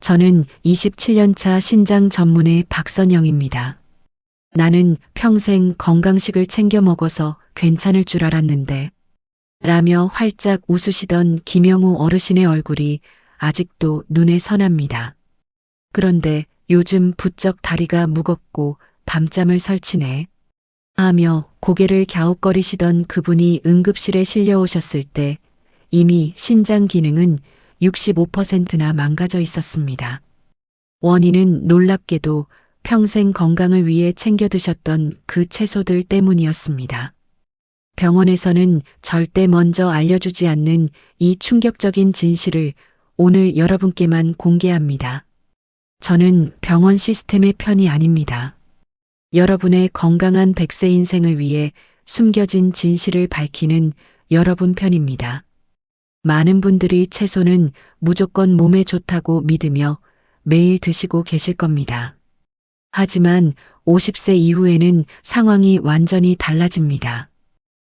저는 27년차 신장 전문의 박선영입니다. 나는 평생 건강식을 챙겨 먹어서 괜찮을 줄 알았는데 라며 활짝 웃으시던 김영우 어르신의 얼굴이 아직도 눈에 선합니다. 그런데 요즘 부쩍 다리가 무겁고 밤잠을 설치네 하며 고개를 갸웃거리시던 그분이 응급실에 실려오셨을 때 이미 신장 기능은 65%나 망가져 있었습니다. 원인은 놀랍게도 평생 건강을 위해 챙겨 드셨던 그 채소들 때문이었습니다. 병원에서는 절대 먼저 알려주지 않는 이 충격적인 진실을 오늘 여러분께만 공개합니다. 저는 병원 시스템의 편이 아닙니다. 여러분의 건강한 100세 인생을 위해 숨겨진 진실을 밝히는 여러분 편입니다. 많은 분들이 채소는 무조건 몸에 좋다고 믿으며 매일 드시고 계실 겁니다. 하지만 50세 이후에는 상황이 완전히 달라집니다.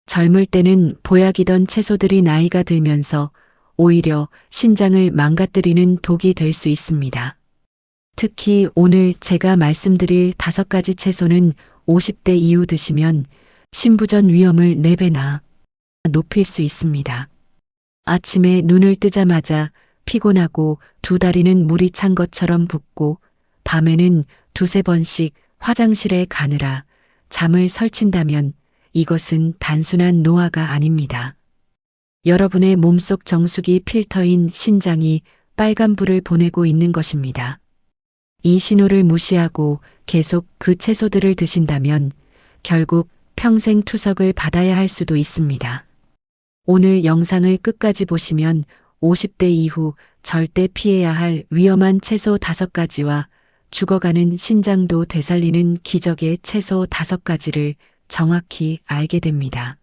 젊을 때는 보약이던 채소들이 나이가 들면서 오히려 신장을 망가뜨리는 독이 될 수 있습니다. 특히 오늘 제가 말씀드릴 5가지 채소는 50대 이후 드시면 신부전 위험을 4배나 높일 수 있습니다. 아침에 눈을 뜨자마자 피곤하고 두 다리는 물이 찬 것처럼 붓고 밤에는 2~3번씩 화장실에 가느라 잠을 설친다면 이것은 단순한 노화가 아닙니다. 여러분의 몸속 정수기 필터인 신장이 빨간불을 보내고 있는 것입니다. 이 신호를 무시하고 계속 그 채소들을 드신다면 결국 평생 투석을 받아야 할 수도 있습니다. 오늘 영상을 끝까지 보시면 50대 이후 절대 피해야 할 위험한 채소 5가지와 죽어가는 신장도 되살리는 기적의 채소 5가지를 정확히 알게 됩니다.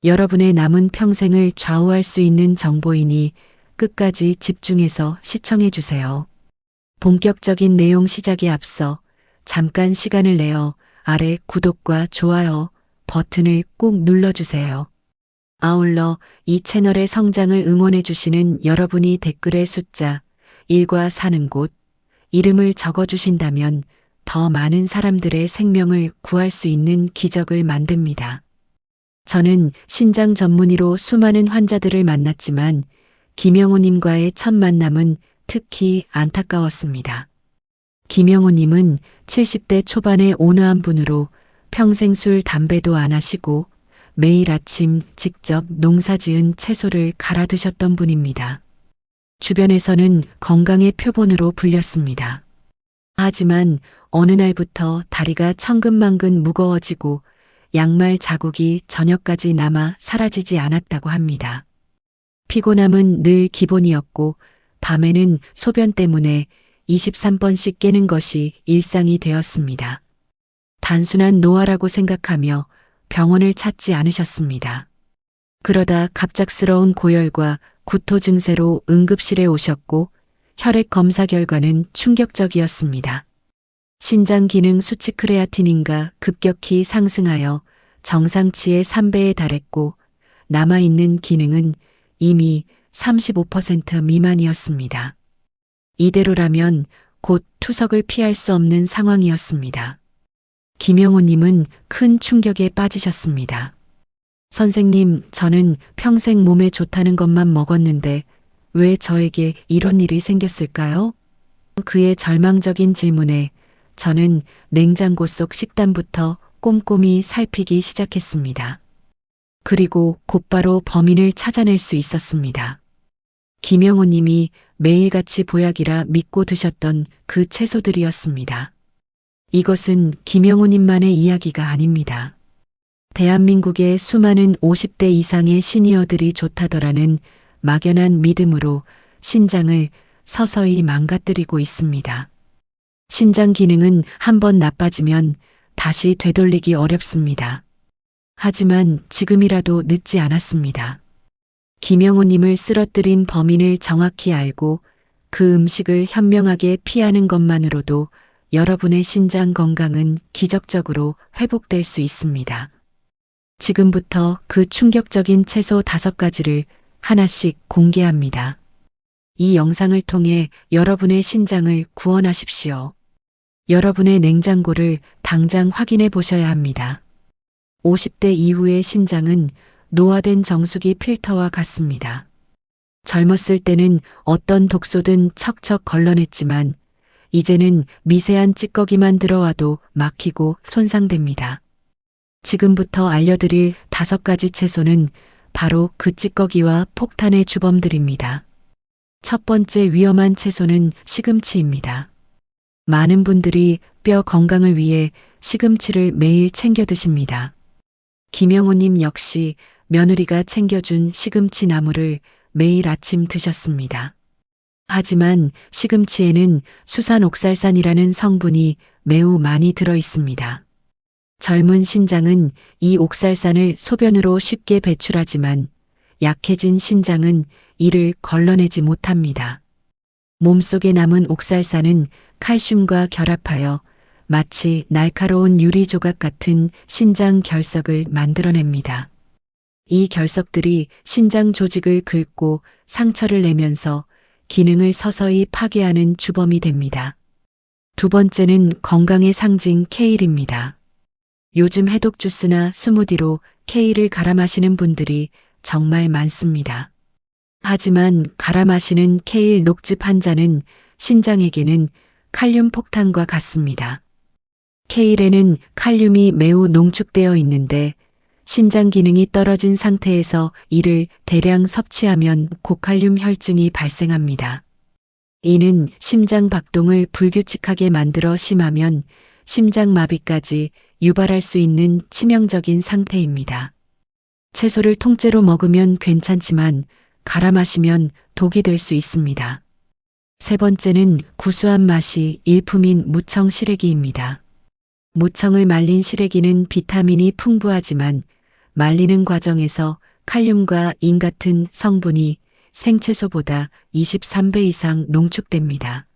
여러분의 남은 평생을 좌우할 수 있는 정보이니 끝까지 집중해서 시청해 주세요. 본격적인 내용 시작에 앞서 잠깐 시간을 내어 아래 구독과 좋아요 버튼을 꾹 눌러주세요. 아울러 이 채널의 성장을 응원해 주시는 여러분이 댓글의 숫자 1과 사는 곳 이름을 적어주신다면 더 많은 사람들의 생명을 구할 수 있는 기적을 만듭니다. 저는 신장 전문의로 수많은 환자들을 만났지만 김영우님과의 첫 만남은 특히 안타까웠습니다. 김영우님은 70대 초반의 온화한 분으로 평생 술, 담배도 안 하시고 매일 아침 직접 농사지은 채소를 갈아 드셨던 분입니다. 주변에서는 건강의 표본으로 불렸습니다. 하지만 어느 날부터 다리가 천근만근 무거워지고 양말 자국이 저녁까지 남아 사라지지 않았다고 합니다. 피곤함은 늘 기본이었고 밤에는 소변 때문에 23번씩 깨는 것이 일상이 되었습니다. 단순한 노화라고 생각하며 병원을 찾지 않으셨습니다. 그러다 갑작스러운 고열과 구토 증세로 응급실에 오셨고 혈액 검사 결과는 충격적이었습니다. 신장 기능 수치 크레아틴인가 급격히 상승하여 정상치의 3배에 달했고 남아있는 기능은 이미 35% 미만이었습니다. 이대로라면 곧 투석을 피할 수 없는 상황이었습니다. 김영우님은 큰 충격에 빠지셨습니다. 선생님, 저는 평생 몸에 좋다는 것만 먹었는데 왜 저에게 이런 일이 생겼을까요? 그의 절망적인 질문에 저는 냉장고 속 식단부터 꼼꼼히 살피기 시작했습니다. 그리고 곧바로 범인을 찾아낼 수 있었습니다. 김영우님이 매일같이 보약이라 믿고 드셨던 그 채소들이었습니다. 이것은 김영우님만의 이야기가 아닙니다. 대한민국의 수많은 50대 이상의 시니어들이 좋다더라는 막연한 믿음으로 신장을 서서히 망가뜨리고 있습니다. 신장 기능은 한번 나빠지면 다시 되돌리기 어렵습니다. 하지만 지금이라도 늦지 않았습니다. 김영우님을 쓰러뜨린 범인을 정확히 알고 그 음식을 현명하게 피하는 것만으로도 여러분의 신장 건강은 기적적으로 회복될 수 있습니다. 지금부터 그 충격적인 채소 5가지를 하나씩 공개합니다. 이 영상을 통해 여러분의 신장을 구원하십시오. 여러분의 냉장고를 당장 확인해 보셔야 합니다. 50대 이후의 신장은 노화된 정수기 필터와 같습니다. 젊었을 때는 어떤 독소든 척척 걸러냈지만 이제는 미세한 찌꺼기만 들어와도 막히고 손상됩니다. 지금부터 알려드릴 5가지 채소는 바로 그 찌꺼기와 폭탄의 주범들입니다. 첫 번째 위험한 채소는 시금치입니다. 많은 분들이 뼈 건강을 위해 시금치를 매일 챙겨 드십니다. 김영호님 역시 며느리가 챙겨준 시금치 나물을 매일 아침 드셨습니다. 하지만 시금치에는 수산옥살산이라는 성분이 매우 많이 들어 있습니다. 젊은 신장은 이 옥살산을 소변으로 쉽게 배출하지만 약해진 신장은 이를 걸러내지 못합니다. 몸속에 남은 옥살산은 칼슘과 결합하여 마치 날카로운 유리 조각 같은 신장 결석을 만들어냅니다. 이 결석들이 신장 조직을 긁고 상처를 내면서 기능을 서서히 파괴하는 주범이 됩니다. 두 번째는 건강의 상징 케일입니다. 요즘 해독 주스나 스무디로 케일을 갈아 마시는 분들이 정말 많습니다. 하지만 갈아 마시는 케일 녹즙 한 잔은 신장에게는 칼륨 폭탄과 같습니다. 케일에는 칼륨이 매우 농축되어 있는데 신장 기능이 떨어진 상태에서 이를 대량 섭취하면 고칼륨 혈증이 발생합니다. 이는 심장 박동을 불규칙하게 만들어 심하면 심장마비까지 유발할 수 있는 치명적인 상태입니다. 채소를 통째로 먹으면 괜찮지만 갈아 마시면 독이 될 수 있습니다. 세 번째는 구수한 맛이 일품인 무청 시래기입니다. 무청을 말린 시래기는 비타민이 풍부하지만 말리는 과정에서 칼륨과 인 같은 성분이 생채소보다 23배 이상 농축됩니다.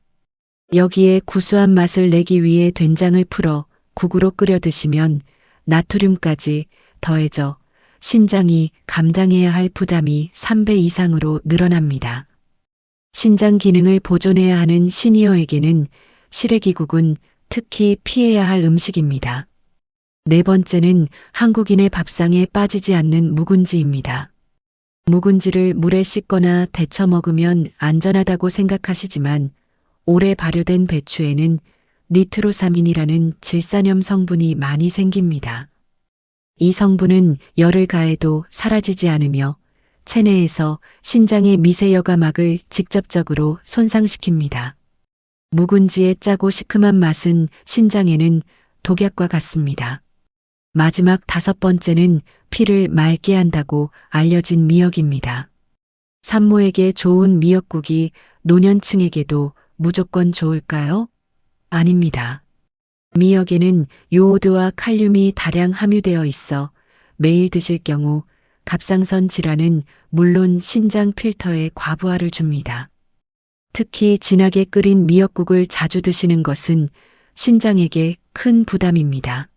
여기에 구수한 맛을 내기 위해 된장을 풀어 국으로 끓여 드시면 나트륨까지 더해져 신장이 감당해야 할 부담이 3배 이상으로 늘어납니다. 신장 기능을 보존해야 하는 시니어에게는 시래기국은 특히 피해야 할 음식입니다. 네 번째는 한국인의 밥상에 빠지지 않는 묵은지입니다. 묵은지를 물에 씻거나 데쳐 먹으면 안전하다고 생각하시지만 오래 발효된 배추에는 니트로사민이라는 질산염 성분이 많이 생깁니다. 이 성분은 열을 가해도 사라지지 않으며 체내에서 신장의 미세 여과막을 직접적으로 손상시킵니다. 묵은지의 짜고 시큼한 맛은 신장에는 독약과 같습니다. 마지막 5번째는 피를 맑게 한다고 알려진 미역입니다. 산모에게 좋은 미역국이 노년층에게도 무조건 좋을까요? 아닙니다. 미역에는 요오드와 칼륨이 다량 함유되어 있어 매일 드실 경우 갑상선 질환은 물론 신장 필터에 과부하를 줍니다. 특히 진하게 끓인 미역국을 자주 드시는 것은 신장에게 큰 부담입니다.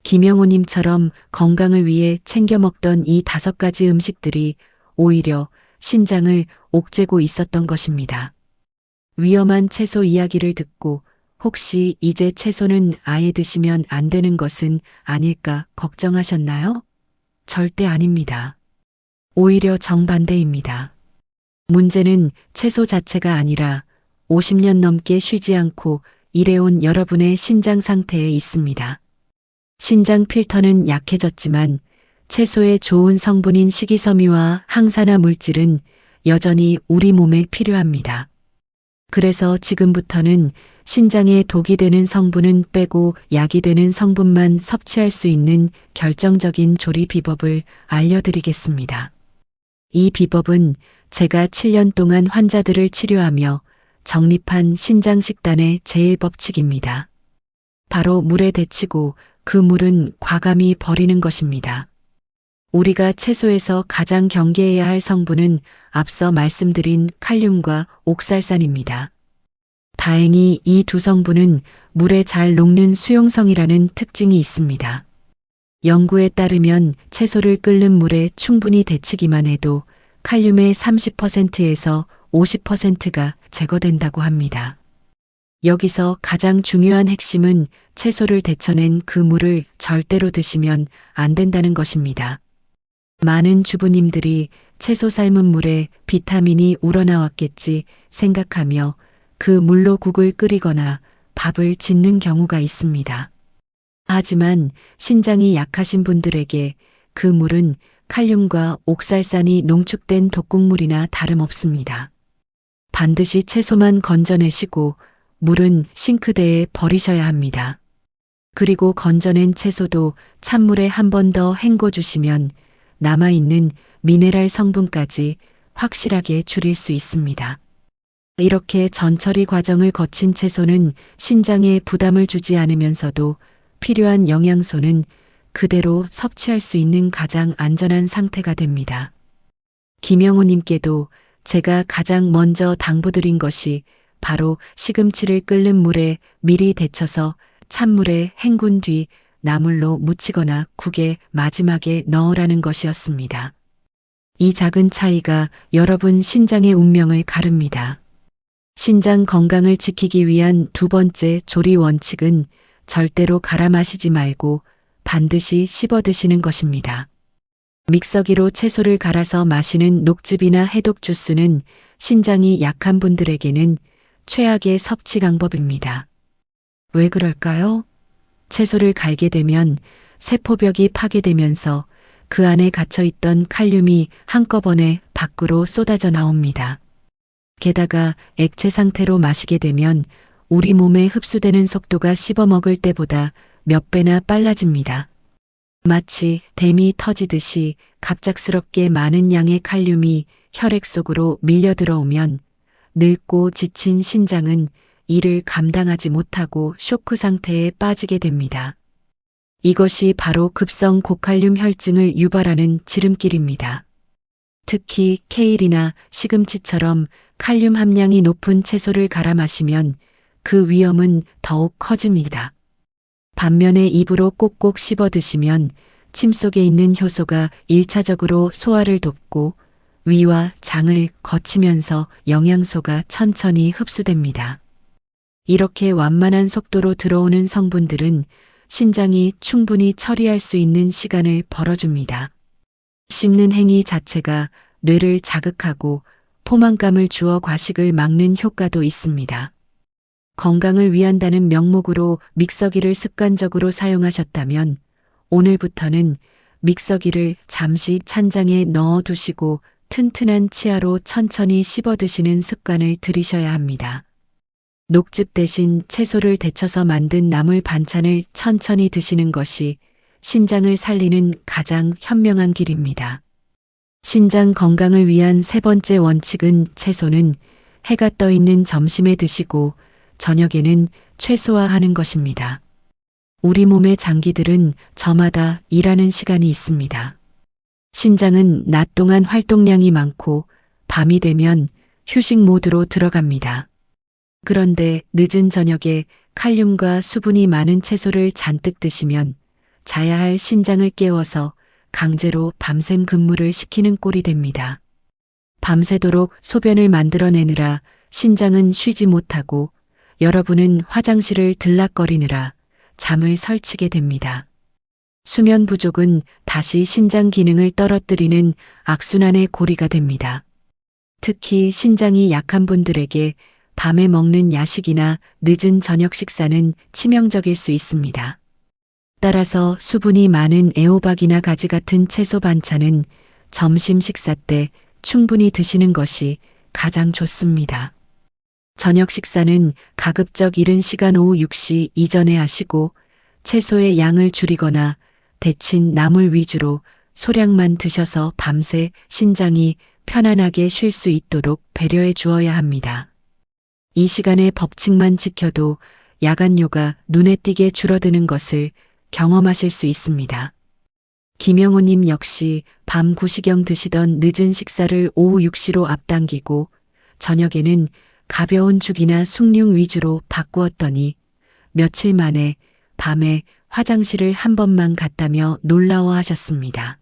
김영호님처럼 건강을 위해 챙겨 먹던 이 5가지 음식들이 오히려 신장을 옥죄고 있었던 것입니다. 위험한 채소 이야기를 듣고 혹시 이제 채소는 아예 드시면 안 되는 것은 아닐까 걱정하셨나요? 절대 아닙니다. 오히려 정반대입니다. 문제는 채소 자체가 아니라 50년 넘게 쉬지 않고 일해온 여러분의 신장 상태에 있습니다. 신장 필터는 약해졌지만 채소의 좋은 성분인 식이섬유와 항산화 물질은 여전히 우리 몸에 필요합니다. 그래서 지금부터는 신장에 독이 되는 성분은 빼고 약이 되는 성분만 섭취할 수 있는 결정적인 조리 비법을 알려드리겠습니다. 이 비법은 제가 7년 동안 환자들을 치료하며 정립한 신장 식단의 제일 법칙입니다. 바로 물에 데치고 그 물은 과감히 버리는 것입니다. 우리가 채소에서 가장 경계해야 할 성분은 앞서 말씀드린 칼륨과 옥살산입니다. 다행히 이 두 성분은 물에 잘 녹는 수용성이라는 특징이 있습니다. 연구에 따르면 채소를 끓는 물에 충분히 데치기만 해도 칼륨의 30%에서 50%가 제거된다고 합니다. 여기서 가장 중요한 핵심은 채소를 데쳐낸 그 물을 절대로 드시면 안 된다는 것입니다. 많은 주부님들이 채소 삶은 물에 비타민이 우러나왔겠지 생각하며 그 물로 국을 끓이거나 밥을 짓는 경우가 있습니다. 하지만 신장이 약하신 분들에게 그 물은 칼륨과 옥살산이 농축된 독국물이나 다름없습니다. 반드시 채소만 건져내시고 물은 싱크대에 버리셔야 합니다. 그리고 건져낸 채소도 찬물에 한 번 더 헹궈주시면 남아있는 미네랄 성분까지 확실하게 줄일 수 있습니다. 이렇게 전처리 과정을 거친 채소는 신장에 부담을 주지 않으면서도 필요한 영양소는 그대로 섭취할 수 있는 가장 안전한 상태가 됩니다. 김영호님께도 제가 가장 먼저 당부드린 것이 바로 시금치를 끓는 물에 미리 데쳐서 찬물에 헹군 뒤 나물로 무치거나 국에 마지막에 넣으라는 것이었습니다. 이 작은 차이가 여러분 신장의 운명을 가릅니다. 신장 건강을 지키기 위한 두 번째 조리 원칙은 절대로 갈아 마시지 말고 반드시 씹어 드시는 것입니다. 믹서기로 채소를 갈아서 마시는 녹즙이나 해독 주스는 신장이 약한 분들에게는 최악의 섭취 방법입니다. 왜 그럴까요? 채소를 갈게 되면 세포벽이 파괴되면서 그 안에 갇혀있던 칼륨이 한꺼번에 밖으로 쏟아져 나옵니다. 게다가 액체 상태로 마시게 되면 우리 몸에 흡수되는 속도가 씹어먹을 때보다 몇 배나 빨라집니다. 마치 댐이 터지듯이 갑작스럽게 많은 양의 칼륨이 혈액 속으로 밀려 들어오면 늙고 지친 신장은 이를 감당하지 못하고 쇼크 상태에 빠지게 됩니다. 이것이 바로 급성 고칼륨 혈증을 유발하는 지름길입니다. 특히 케일이나 시금치처럼 칼륨 함량이 높은 채소를 갈아 마시면 그 위험은 더욱 커집니다. 반면에 입으로 꼭꼭 씹어 드시면 침 속에 있는 효소가 1차적으로 소화를 돕고 위와 장을 거치면서 영양소가 천천히 흡수됩니다. 이렇게 완만한 속도로 들어오는 성분들은 신장이 충분히 처리할 수 있는 시간을 벌어줍니다. 씹는 행위 자체가 뇌를 자극하고 포만감을 주어 과식을 막는 효과도 있습니다. 건강을 위한다는 명목으로 믹서기를 습관적으로 사용하셨다면 오늘부터는 믹서기를 잠시 찬장에 넣어 두시고 튼튼한 치아로 천천히 씹어 드시는 습관을 들이셔야 합니다. 녹즙 대신 채소를 데쳐서 만든 나물 반찬을 천천히 드시는 것이 신장을 살리는 가장 현명한 길입니다. 신장 건강을 위한 세 번째 원칙은 채소는 해가 떠 있는 점심에 드시고 저녁에는 최소화하는 것입니다. 우리 몸의 장기들은 저마다 일하는 시간이 있습니다. 신장은 낮 동안 활동량이 많고 밤이 되면 휴식 모드로 들어갑니다. 그런데 늦은 저녁에 칼륨과 수분이 많은 채소를 잔뜩 드시면 자야 할 신장을 깨워서 강제로 밤샘 근무를 시키는 꼴이 됩니다. 밤새도록 소변을 만들어내느라 신장은 쉬지 못하고 여러분은 화장실을 들락거리느라 잠을 설치게 됩니다. 수면 부족은 다시 신장 기능을 떨어뜨리는 악순환의 고리가 됩니다. 특히 신장이 약한 분들에게 밤에 먹는 야식이나 늦은 저녁 식사는 치명적일 수 있습니다. 따라서 수분이 많은 애호박이나 가지 같은 채소 반찬은 점심 식사 때 충분히 드시는 것이 가장 좋습니다. 저녁 식사는 가급적 이른 시간 오후 6시 이전에 하시고 채소의 양을 줄이거나 데친 나물 위주로 소량만 드셔서 밤새 신장이 편안하게 쉴 수 있도록 배려해 주어야 합니다. 이 시간의 법칙만 지켜도 야간뇨가 눈에 띄게 줄어드는 것을 경험하실 수 있습니다. 김영호님 역시 밤 9시경 드시던 늦은 식사를 오후 6시로 앞당기고 저녁에는 가벼운 죽이나 숭늉 위주로 바꾸었더니 며칠 만에 밤에 화장실을 한 번만 갔다며 놀라워하셨습니다.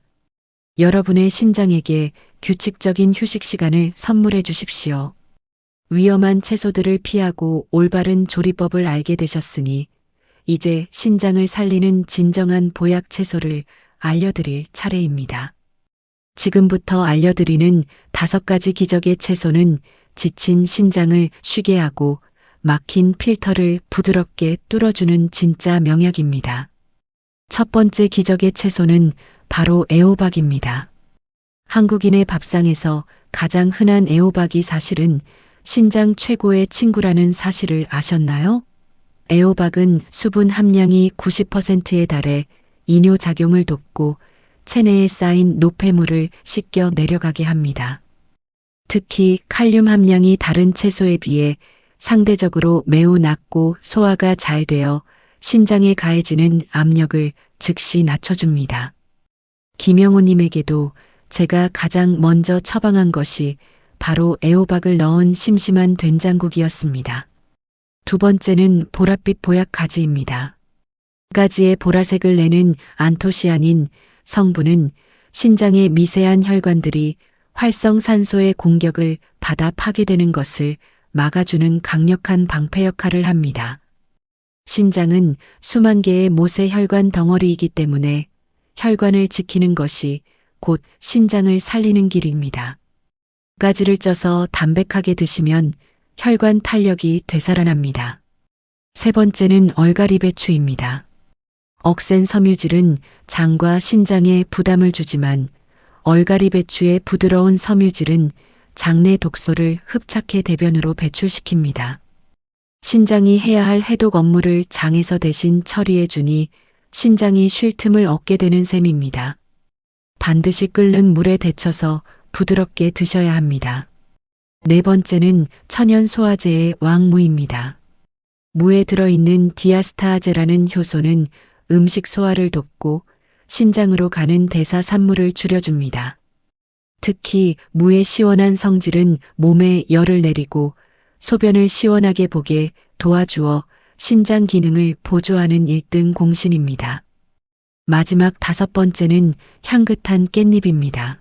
여러분의 신장에게 규칙적인 휴식 시간을 선물해 주십시오. 위험한 채소들을 피하고 올바른 조리법을 알게 되셨으니 이제 신장을 살리는 진정한 보약 채소를 알려드릴 차례입니다. 지금부터 알려드리는 5가지 기적의 채소는 지친 신장을 쉬게 하고 막힌 필터를 부드럽게 뚫어주는 진짜 명약입니다. 첫 번째 기적의 채소는 바로 애호박입니다. 한국인의 밥상에서 가장 흔한 애호박이 사실은 신장 최고의 친구라는 사실을 아셨나요? 애호박은 수분 함량이 90%에 달해 이뇨작용을 돕고 체내에 쌓인 노폐물을 씻겨 내려가게 합니다. 특히 칼륨 함량이 다른 채소에 비해 상대적으로 매우 낮고 소화가 잘 되어 신장에 가해지는 압력을 즉시 낮춰줍니다. 김영호님에게도 제가 가장 먼저 처방한 것이 바로 애호박을 넣은 심심한 된장국이었습니다. 두 번째는 보랏빛 보약 가지입니다. 가지의 보라색을 내는 안토시아닌 성분은 신장의 미세한 혈관들이 활성산소의 공격을 받아 파괴되는 것을 막아주는 강력한 방패 역할을 합니다. 신장은 수만 개의 모세 혈관 덩어리이기 때문에 혈관을 지키는 것이 곧 신장을 살리는 길입니다. 가지를 쪄서 담백하게 드시면 혈관 탄력이 되살아납니다. 세 번째는 얼갈이 배추입니다. 억센 섬유질은 장과 신장에 부담을 주지만 얼갈이 배추의 부드러운 섬유질은 장내 독소를 흡착해 대변으로 배출시킵니다. 신장이 해야 할 해독 업무를 장에서 대신 처리해 주니 신장이 쉴 틈을 얻게 되는 셈입니다. 반드시 끓는 물에 데쳐서 부드럽게 드셔야 합니다. 네 번째는 천연 소화제의 왕무입니다. 무에 들어있는 디아스타아제라는 효소는 음식 소화를 돕고 신장으로 가는 대사산물을 줄여줍니다. 특히 무의 시원한 성질은 몸에 열을 내리고 소변을 시원하게 보게 도와주어 신장 기능을 보조하는 1등 공신입니다. 마지막 5번째는 향긋한 깻잎입니다.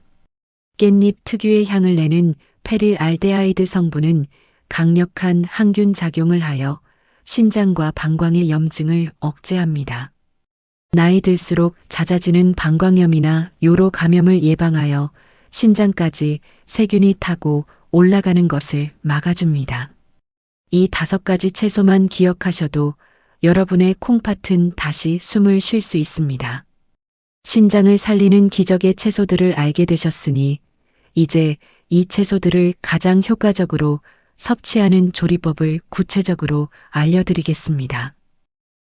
깻잎 특유의 향을 내는 페릴알데하이드 성분은 강력한 항균 작용을 하여 신장과 방광의 염증을 억제합니다. 나이 들수록 잦아지는 방광염이나 요로 감염을 예방하여 신장까지 세균이 타고 올라가는 것을 막아줍니다. 이 5가지 채소만 기억하셔도 여러분의 콩팥은 다시 숨을 쉴 수 있습니다. 신장을 살리는 기적의 채소들을 알게 되셨으니 이제 이 채소들을 가장 효과적으로 섭취하는 조리법을 구체적으로 알려드리겠습니다.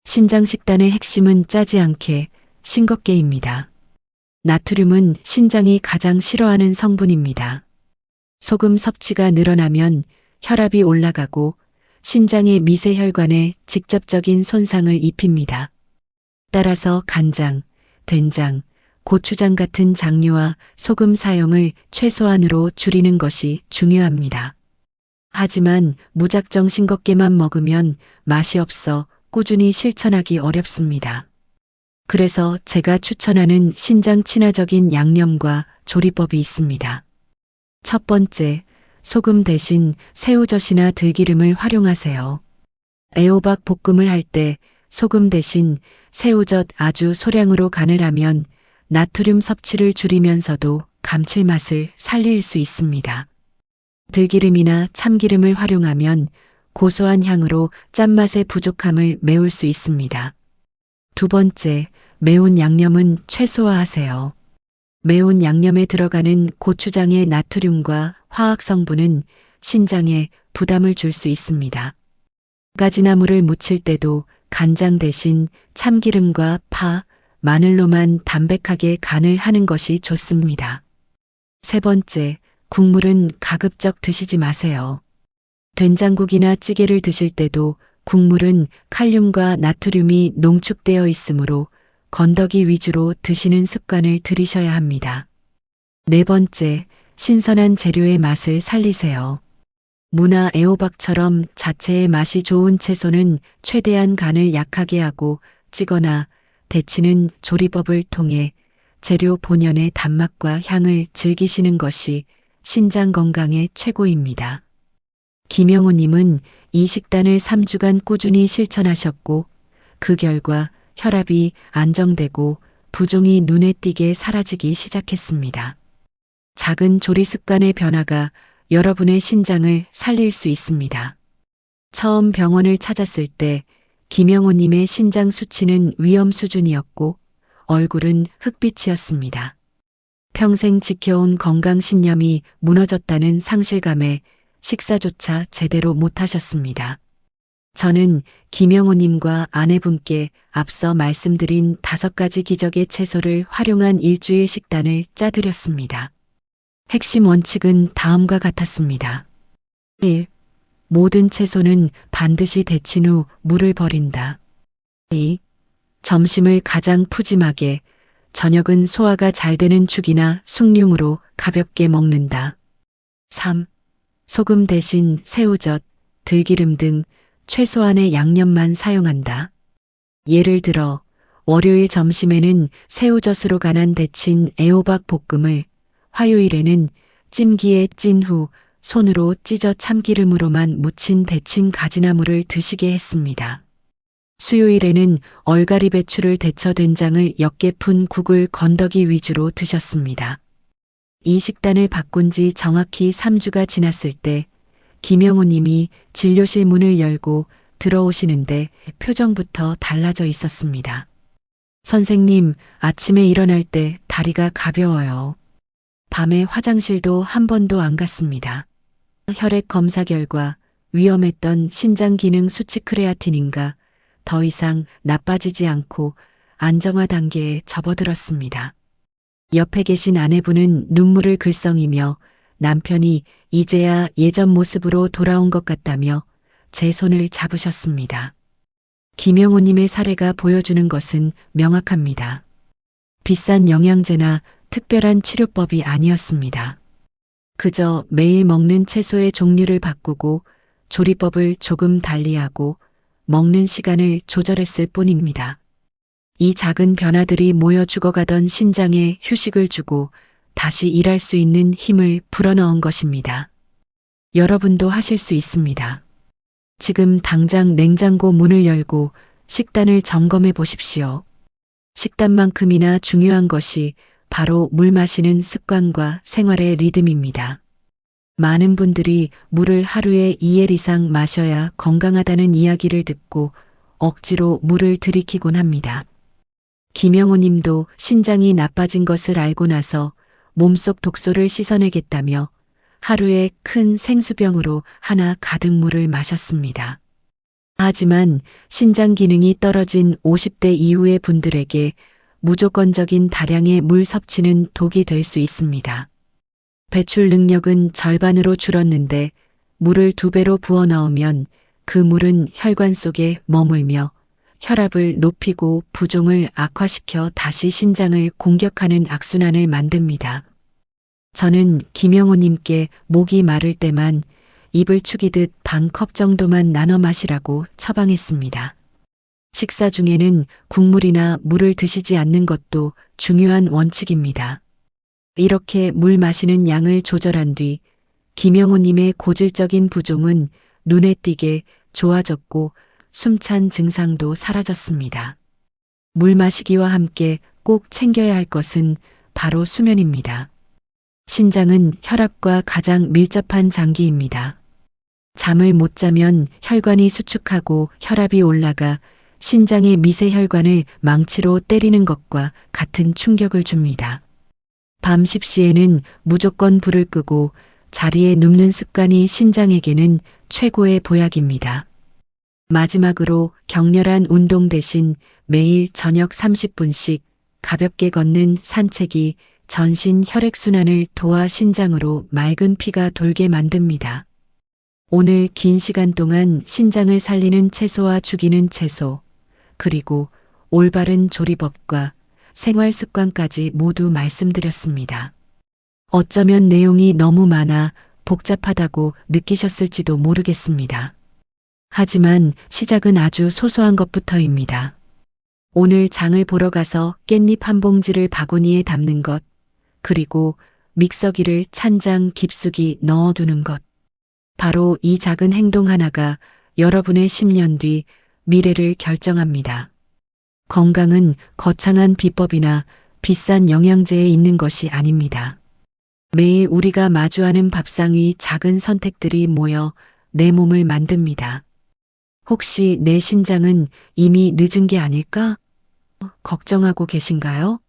신장 식단의 핵심은 짜지 않게 싱겁게입니다. 나트륨은 신장이 가장 싫어하는 성분입니다. 소금 섭취가 늘어나면 혈압이 올라가고 신장의 미세혈관에 직접적인 손상을 입힙니다. 따라서 간장, 된장, 고추장 같은 장류와 소금 사용을 최소한으로 줄이는 것이 중요합니다. 하지만 무작정 싱겁게만 먹으면 맛이 없어 꾸준히 실천하기 어렵습니다. 그래서 제가 추천하는 신장 친화적인 양념과 조리법이 있습니다. 첫 번째, 소금 대신 새우젓이나 들기름을 활용하세요. 애호박 볶음을 할 때 소금 대신 새우젓 아주 소량으로 간을 하면 나트륨 섭취를 줄이면서도 감칠맛을 살릴 수 있습니다. 들기름이나 참기름을 활용하면 고소한 향으로 짠맛의 부족함을 메울 수 있습니다. 두 번째, 매운 양념은 최소화하세요. 매운 양념에 들어가는 고추장의 나트륨과 화학 성분은 신장에 부담을 줄 수 있습니다. 가지나물을 무칠 때도 간장 대신 참기름과 파, 마늘로만 담백하게 간을 하는 것이 좋습니다. 세 번째, 국물은 가급적 드시지 마세요. 된장국이나 찌개를 드실 때도 국물은 칼륨과 나트륨이 농축되어 있으므로 건더기 위주로 드시는 습관을 들이셔야 합니다. 네 번째, 신선한 재료의 맛을 살리세요. 무나 애호박처럼 자체의 맛이 좋은 채소는 최대한 간을 약하게 하고 찌거나 데치는 조리법을 통해 재료 본연의 단맛과 향을 즐기시는 것이 신장 건강의 최고입니다. 김영호님은 이 식단을 3주간 꾸준히 실천하셨고 그 결과 혈압이 안정되고 부종이 눈에 띄게 사라지기 시작했습니다. 작은 조리 습관의 변화가 여러분의 신장을 살릴 수 있습니다. 처음 병원을 찾았을 때 김영호님의 신장 수치는 위험 수준이었고 얼굴은 흑빛이었습니다. 평생 지켜온 건강신념이 무너졌다는 상실감에 식사조차 제대로 못하셨습니다. 저는 김영호님과 아내분께 앞서 말씀드린 5가지 기적의 채소를 활용한 일주일 식단을 짜드렸습니다. 핵심 원칙은 다음과 같았습니다. 1. 모든 채소는 반드시 데친 후 물을 버린다. 2. 점심을 가장 푸짐하게, 저녁은 소화가 잘 되는 죽이나 숭늉으로 가볍게 먹는다. 3. 소금 대신 새우젓, 들기름 등 최소한의 양념만 사용한다. 예를 들어 월요일 점심에는 새우젓으로 간한 데친 애호박 볶음을, 화요일에는 찜기에 찐 후 손으로 찢어 참기름으로만 무친 데친 가지나물을 드시게 했습니다. 수요일에는 얼갈이 배추를 데쳐 된장을 옅게 푼 국을 건더기 위주로 드셨습니다. 이 식단을 바꾼 지 정확히 3주가 지났을 때 김영호님이 진료실 문을 열고 들어오시는데 표정부터 달라져 있었습니다. 선생님, 아침에 일어날 때 다리가 가벼워요. 밤에 화장실도 한 번도 안 갔습니다. 혈액 검사 결과 위험했던 신장 기능 수치 크레아틴인가 더 이상 나빠지지 않고 안정화 단계에 접어들었습니다. 옆에 계신 아내분은 눈물을 글썽이며 남편이 이제야 예전 모습으로 돌아온 것 같다며 제 손을 잡으셨습니다. 김영호님의 사례가 보여주는 것은 명확합니다. 비싼 영양제나 특별한 치료법이 아니었습니다. 그저 매일 먹는 채소의 종류를 바꾸고 조리법을 조금 달리하고 먹는 시간을 조절했을 뿐입니다. 이 작은 변화들이 모여 죽어가던 신장에 휴식을 주고 다시 일할 수 있는 힘을 불어넣은 것입니다. 여러분도 하실 수 있습니다. 지금 당장 냉장고 문을 열고 식단을 점검해 보십시오. 식단만큼이나 중요한 것이 바로 물 마시는 습관과 생활의 리듬입니다. 많은 분들이 물을 하루에 2엘 이상 마셔야 건강하다는 이야기를 듣고 억지로 물을 들이키곤 합니다. 김영호 님도 신장이 나빠진 것을 알고 나서 몸속 독소를 씻어내겠다며 하루에 큰 생수병으로 하나 가득 물을 마셨습니다. 하지만 신장 기능이 떨어진 50대 이후의 분들에게 무조건적인 다량의 물 섭취는 독이 될 수 있습니다. 배출 능력은 절반으로 줄었는데 물을 2배로 부어 넣으면 그 물은 혈관 속에 머물며 혈압을 높이고 부종을 악화시켜 다시 신장을 공격하는 악순환을 만듭니다. 저는 김영호님께 목이 마를 때만 입을 축이듯 반 컵 정도만 나눠 마시라고 처방했습니다. 식사 중에는 국물이나 물을 드시지 않는 것도 중요한 원칙입니다. 이렇게 물 마시는 양을 조절한 뒤 김영호님의 고질적인 부종은 눈에 띄게 좋아졌고 숨찬 증상도 사라졌습니다. 물 마시기와 함께 꼭 챙겨야 할 것은 바로 수면입니다. 신장은 혈압과 가장 밀접한 장기입니다. 잠을 못 자면 혈관이 수축하고 혈압이 올라가 신장의 미세혈관을 망치로 때리는 것과 같은 충격을 줍니다. 밤 10시에는 무조건 불을 끄고 자리에 눕는 습관이 신장에게는 최고의 보약입니다. 마지막으로 격렬한 운동 대신 매일 저녁 30분씩 가볍게 걷는 산책이 전신 혈액순환을 도와 신장으로 맑은 피가 돌게 만듭니다. 오늘 긴 시간 동안 신장을 살리는 채소와 죽이는 채소, 그리고 올바른 조리법과 생활 습관까지 모두 말씀드렸습니다. 어쩌면 내용이 너무 많아 복잡하다고 느끼셨을지도 모르겠습니다. 하지만 시작은 아주 소소한 것부터입니다. 오늘 장을 보러 가서 깻잎 한 봉지를 바구니에 담는 것, 그리고 믹서기를 찬장 깊숙이 넣어두는 것. 바로 이 작은 행동 하나가 여러분의 10년 뒤 미래를 결정합니다. 건강은 거창한 비법이나 비싼 영양제에 있는 것이 아닙니다. 매일 우리가 마주하는 밥상 위 작은 선택들이 모여 내 몸을 만듭니다. 혹시 내 신장은 이미 늦은 게 아닐까? 걱정하고 계신가요?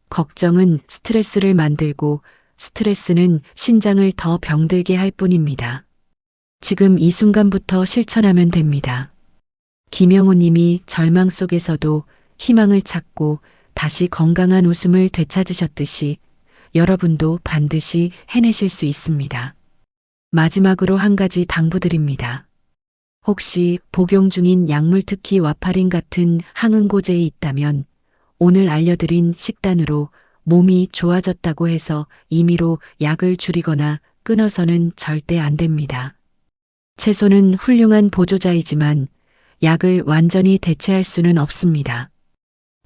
걱정은 스트레스를 만들고 스트레스는 신장을 더 병들게 할 뿐입니다. 지금 이 순간부터 실천하면 됩니다. 김영호 님이 절망 속에서도 희망을 찾고 다시 건강한 웃음을 되찾으셨듯이 여러분도 반드시 해내실 수 있습니다. 마지막으로 한 가지 당부드립니다. 혹시 복용 중인 약물, 특히 와파린 같은 항응고제에 있다면 오늘 알려드린 식단으로 몸이 좋아졌다고 해서 임의로 약을 줄이거나 끊어서는 절대 안 됩니다. 채소는 훌륭한 보조자이지만 약을 완전히 대체할 수는 없습니다.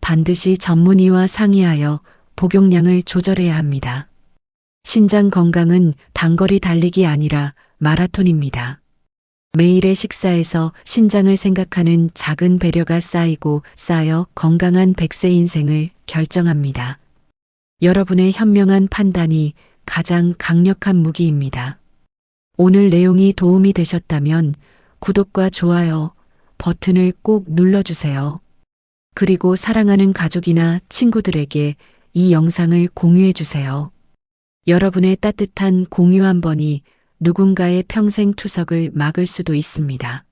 반드시 전문의와 상의하여 복용량을 조절해야 합니다. 신장 건강은 단거리 달리기 아니라 마라톤입니다. 매일의 식사에서 신장을 생각하는 작은 배려가 쌓이고 쌓여 건강한 100세 인생을 결정합니다. 여러분의 현명한 판단이 가장 강력한 무기입니다. 오늘 내용이 도움이 되셨다면 구독과 좋아요 버튼을 꼭 눌러주세요. 그리고 사랑하는 가족이나 친구들에게 이 영상을 공유해 주세요. 여러분의 따뜻한 공유 한 번이 누군가의 평생 투석을 막을 수도 있습니다.